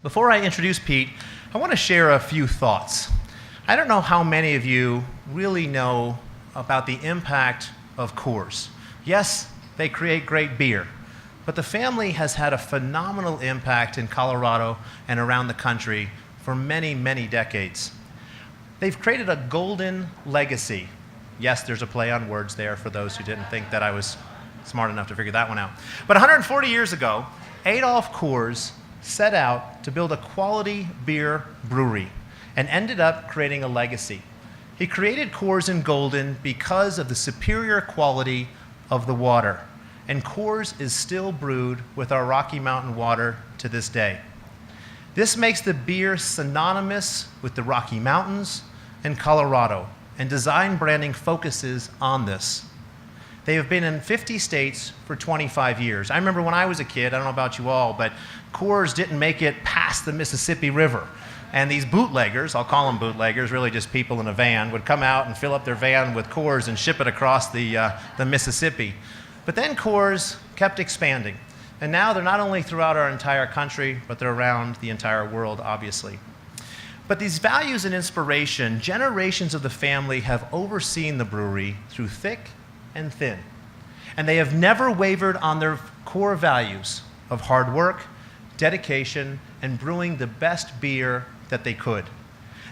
Before I introduce Pete, I want to share a few thoughts. I don't know how many of you really know about the impact of Coors. Yes, they create great beer, but the family has had a phenomenal impact in Colorado and around the country for many, many decades. They've created a golden legacy. Yes, there's a play on words there for those who didn't think that I was smart enough to figure that one out. But 140 years ago, Adolf Coors set out to build a quality beer brewery and ended up creating a legacy. He created Coors in Golden because of the superior quality of the water, and Coors is still brewed with our Rocky Mountain water to this day. This makes the beer synonymous with the Rocky Mountains and Colorado, and design branding focuses on this. They have been in 50 states for 25 years. I remember when I was a kid, I don't know about you all, but Coors didn't make it past the Mississippi River. And these bootleggers, I'll call them bootleggers, really just people in a van, would come out and fill up their van with Coors and ship it across the Mississippi. But then Coors kept expanding. And now they're not only throughout our entire country, but they're around the entire world, obviously. But these values and inspiration, generations of the family have overseen the brewery through thick and thin. And they have never wavered on their core values of hard work, dedication, and brewing the best beer that they could.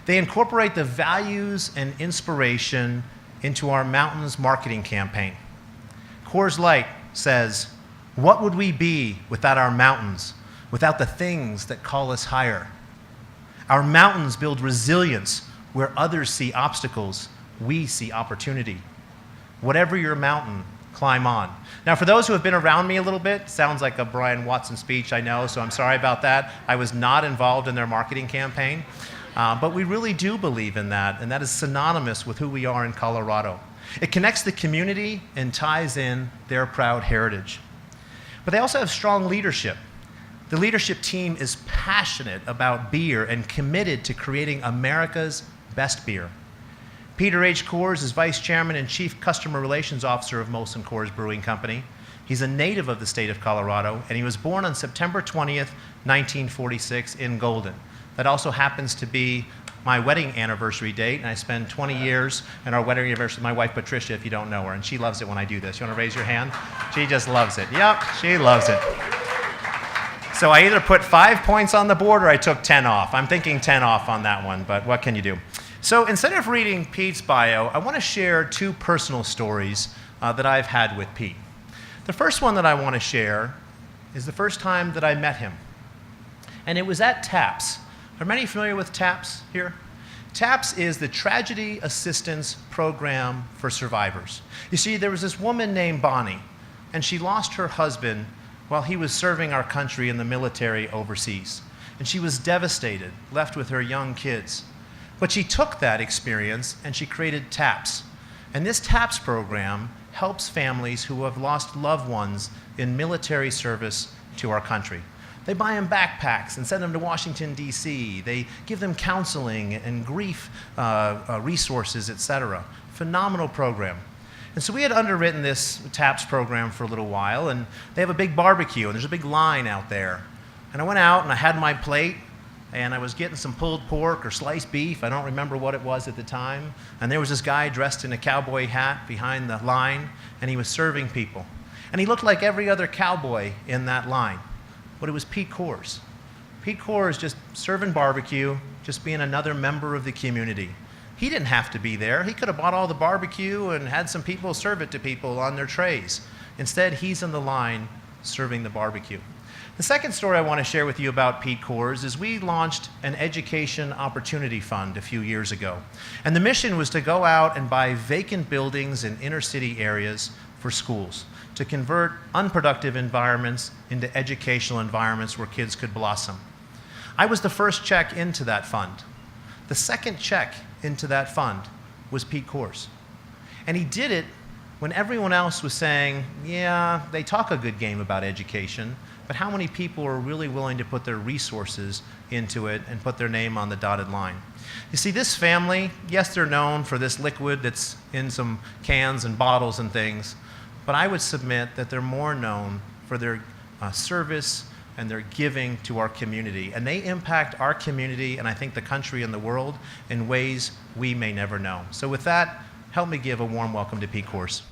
They incorporate the values and inspiration into our Mountains marketing campaign. Coors Light says, "What would we be without our mountains, without the things that call us higher? Our mountains build resilience where others see obstacles, we see opportunity. Whatever your mountain, climb on." Now, for those who have been around me a little bit, sounds like a Brian Watson speech, I know, so I'm sorry about that. I was not involved in their marketing campaign, but we really do believe in that, and that is synonymous with who we are in Colorado. It connects the community and ties in their proud heritage. But they also have strong leadership. The leadership team is passionate about beer and committed to creating America's best beer. Peter H. Coors is Vice Chairman and Chief Customer Relations Officer of Molson Coors Brewing Company. He's a native of the state of Colorado, and he was born on September 20th, 1946 in Golden. That also happens to be my wedding anniversary date, and I spend 20 years in our wedding anniversary with my wife, Patricia, if you don't know her, and she loves it when I do this. You want to raise your hand? She just loves it. Yep, she loves it. So I either put 5 points on the board or I took 10 off. I'm thinking 10 off on that one, but what can you do? So instead of reading Pete's bio, I want to share two personal stories that I've had with Pete. The first one that I want to share is the first time that I met him. And it was at TAPS. Are many familiar with TAPS here? TAPS is the Tragedy Assistance Program for Survivors. You see, there was this woman named Bonnie, and she lost her husband while he was serving our country in the military overseas. And she was devastated, left with her young kids. But she took that experience and she created TAPS. And this TAPS program helps families who have lost loved ones in military service to our country. They buy them backpacks and send them to Washington, D.C. They give them counseling and grief resources, etc. Phenomenal program. And so we had underwritten this TAPS program for a little while, and they have a big barbecue, and there's a big line out there. And I went out and I had my plate, and I was getting some pulled pork or sliced beef. I don't remember what it was at the time. And there was this guy dressed in a cowboy hat behind the line, and he was serving people. And he looked like every other cowboy in that line. But it was Pete Coors. Pete Coors just serving barbecue, just being another member of the community. He didn't have to be there. He could have bought all the barbecue and had some people serve it to people on their trays. Instead, he's in the line serving the barbecue. The second story I want to share with you about Pete Coors is we launched an education opportunity fund a few years ago. And the mission was to go out and buy vacant buildings in inner city areas for schools, to convert unproductive environments into educational environments where kids could blossom. I was the first check into that fund. The second check into that fund was Pete Coors. And he did it when everyone else was saying, yeah, they talk a good game about education, but how many people are really willing to put their resources into it and put their name on the dotted line? You see, this family, yes, they're known for this liquid that's in some cans and bottles and things, but I would submit that they're more known for their service and they're giving to our community. And they impact our community and I think the country and the world in ways we may never know. So with that, help me give a warm welcome to Pete Coors.